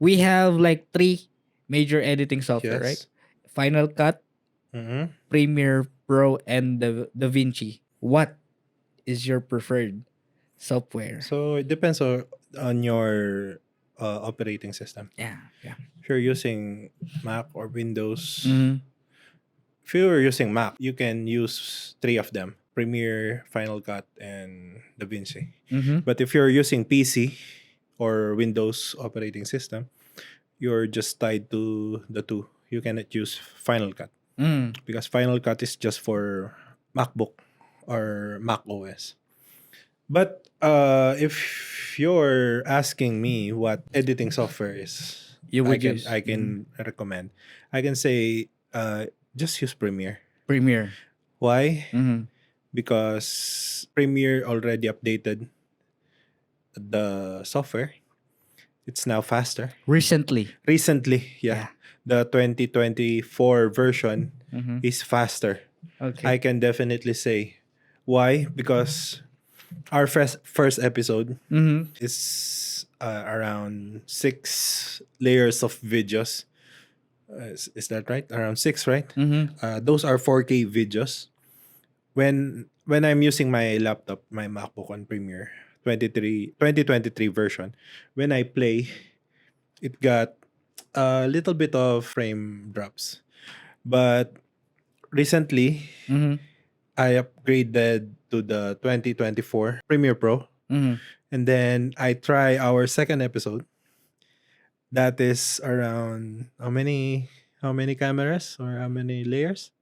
We have like three major editing software, right? Yes. Final Cut, Mm-hmm. Premiere Pro, and Davinci. What is your preferred software? So it depends on your operating system. Yeah, yeah. If you're using Mac or Windows, Mm-hmm. if you're using Mac, you can use three of them: Premiere, Final Cut, and DaVinci. Mm-hmm. But if you're using PC or Windows operating system, you're just tied to the two. You cannot use Final Cut Mm. because Final Cut is just for MacBook or Mac OS. But if you're asking me what editing software is, You I would can use I can recommend. I can say just use Premiere. Premiere. Why? Mm-hmm. Because Premiere already updated the software. It's now faster. Recently. Recently, yeah. Yeah. The 2024 version Mm-hmm. is faster. I Okay. can definitely say. Why? Because our first episode Mm-hmm. is around 6 layers of videos. Is that right? Around six, right? Mm-hmm. Those are 4K videos. When I'm using my laptop, my MacBook on Premiere 2023 version, when I play, it got a little bit of frame drops. But recently, Mm-hmm. I upgraded to the 2024 Premiere Pro, Mm-hmm. and then I try our second episode. That is around how many cameras or how many layers?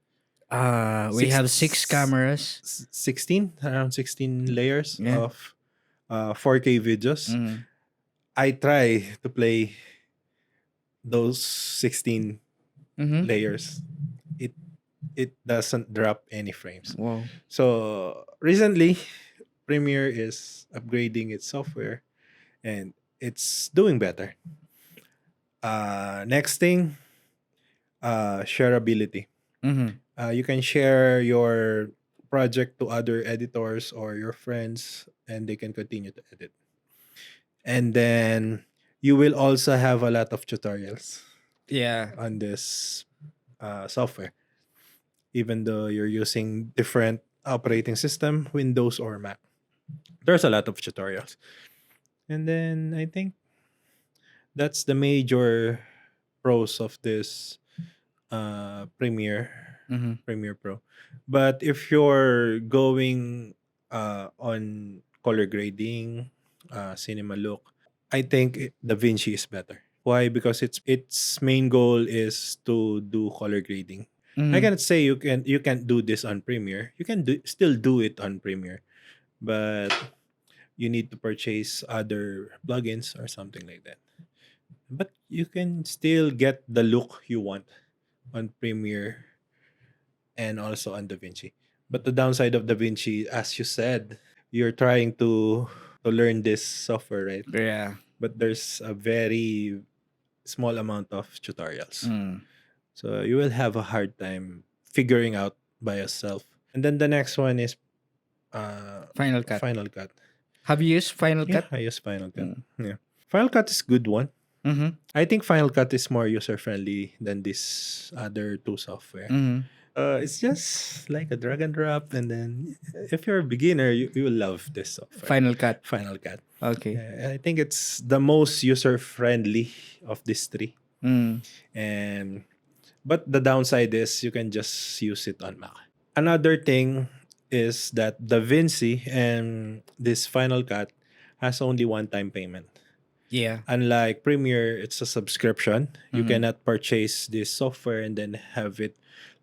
We Six, have six cameras. 16, around 16 layers Yeah. of 4K videos. Mm-hmm. I try to play those 16 Mm-hmm. layers. It it doesn't drop any frames. Wow. So recently, Premiere is upgrading its software and it's doing better. Next thing, shareability. Mm-hmm. You can share your project to other editors or your friends, and they can continue to edit. And then you will also have a lot of tutorials Yeah. on this software, even though you're using different operating system, Windows or Mac. There's a lot of tutorials. And then I think that's the major pros of this Premiere Mm-hmm. Premiere Pro. But if you're going on color grading, cinema look, I think DaVinci is better. Why? Because its main goal is to do color grading. I Mm-hmm. cannot say you can't do this on Premiere. You can still do it on Premiere, but you need to purchase other plugins or something like that. But you can still get the look you want on Premiere and also on DaVinci. But the downside of DaVinci, as you said, you're trying to learn this software, right? Yeah. But there's a very small amount of tutorials. Mm. So you will have a hard time figuring out by yourself. And then the next one is Final Cut. Final Cut. Have you used Final Yeah, Cut? I use Final Cut. Mm. Yeah. Final Cut is good one. Mm-hmm. I think Final Cut is more user friendly than this other two software. Mm-hmm. It's just like a drag and drop, and then if you're a beginner, you will love this software. Final Cut. Final Cut. Okay. I think it's the most user friendly of these three. Mm. And but the downside is you can just use it on Mac. Another thing is that DaVinci and this Final Cut has only one-time payment. Yeah. Unlike Premiere, it's a subscription. You Mm-hmm. cannot purchase this software and then have it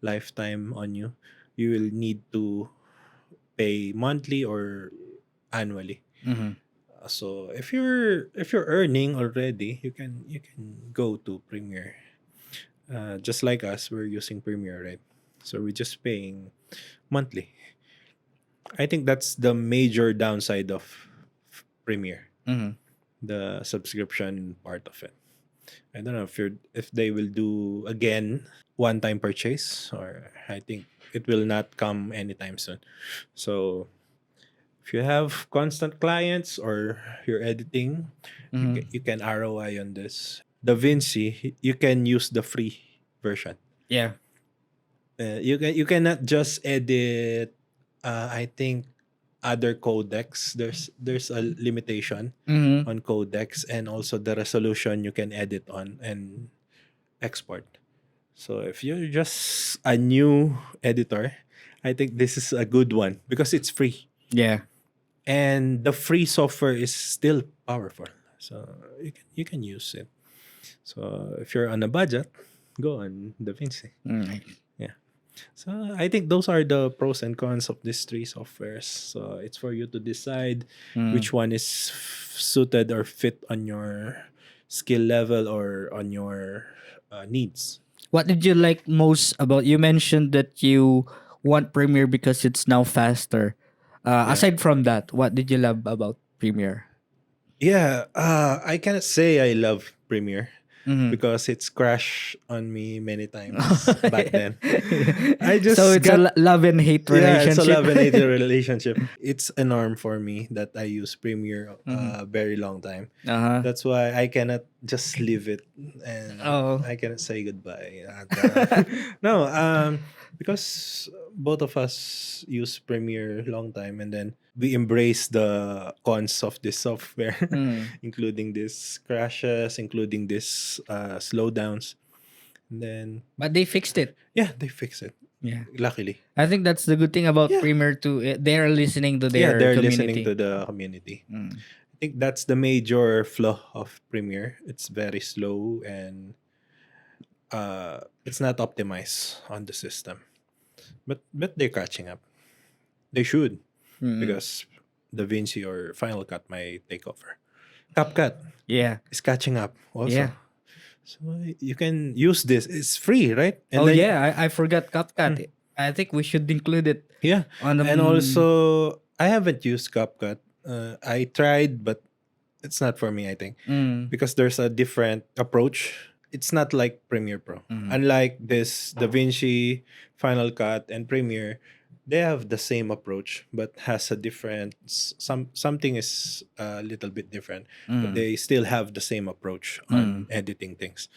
lifetime on you. You will need to pay monthly or annually. Mm-hmm. So if you're earning already, you can go to Premiere. Just like us, we're using Premiere, right? So we're just paying monthly. I think that's the major downside of Premiere, Mm-hmm. the subscription part of it. I don't know if they will do again one-time purchase, or I think it will not come anytime soon. So if you have constant clients or you're editing, you Mm-hmm. can, you can ROI on this. Davinci, you can use the free version. Yeah. You cannot just edit. I think other codecs. There's a limitation Mm-hmm. on codecs, and also the resolution you can edit on and export. So if you're just a new editor, I think this is a good one because it's free Yeah. and the free software is still powerful. So you can use it. So if you're on a budget, go on DaVinci. Mm. Yeah. So I think those are the pros and cons of these three softwares. So it's for you to decide Mm. which one is suited or fit on your skill level or on your needs. What did you like most about? You mentioned that you want Premiere because it's now faster. Yeah. Aside from that, what did you love about Premiere? Yeah, I cannot say I love Premiere Mm-hmm. because it's crashed on me many times back then. I So just it's a got love and hate yeah, it's a relationship. love and hate relationship. It's a norm for me that I use Premiere Mm-hmm. a very long time. Uh-huh. That's why I cannot just leave it and Oh. I cannot say goodbye. No, because both of us use Premiere long time and then we embrace the cons of this software, Mm. including these crashes, including these slowdowns. And then But they fixed it. yeah, they fix it. Yeah. Luckily, I think that's the good thing about yeah, Premiere too. They're listening to yeah, their they're listening to community. the community. Mm. I think that's the major flaw of Premiere. It's very slow and it's not optimized on the system. But they're catching up. They should Mm. because DaVinci or Final Cut might take over. Capcut Yeah. is catching up also. Yeah. So you can use this. It's free, right? And Oh then yeah, I forgot CapCut. I think we should include it yeah, on the. and also I haven't used CapCut. I tried, but it's not for me. I think Mm, because there's a different approach. It's not like Premiere Pro. mm, Unlike this DaVinci, Final Cut, and Premiere, they have the same approach but has a different something is a little bit different, but mm, they still have the same approach on mm, editing things.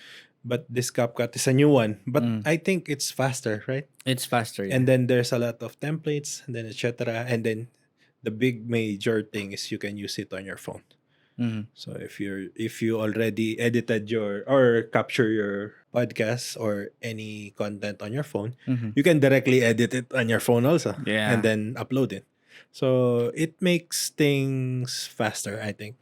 But this CapCut is a new one, but mm. I think it's faster, right? It's faster, And yeah. then there's a lot of templates, and then etc. And then the big major thing is you can use it on your phone. Mm, So if you already edited your or capture your podcast or any content on your phone, mhm. you can directly edit it on your phone also and Yeah. then upload it. So it makes things faster, I think.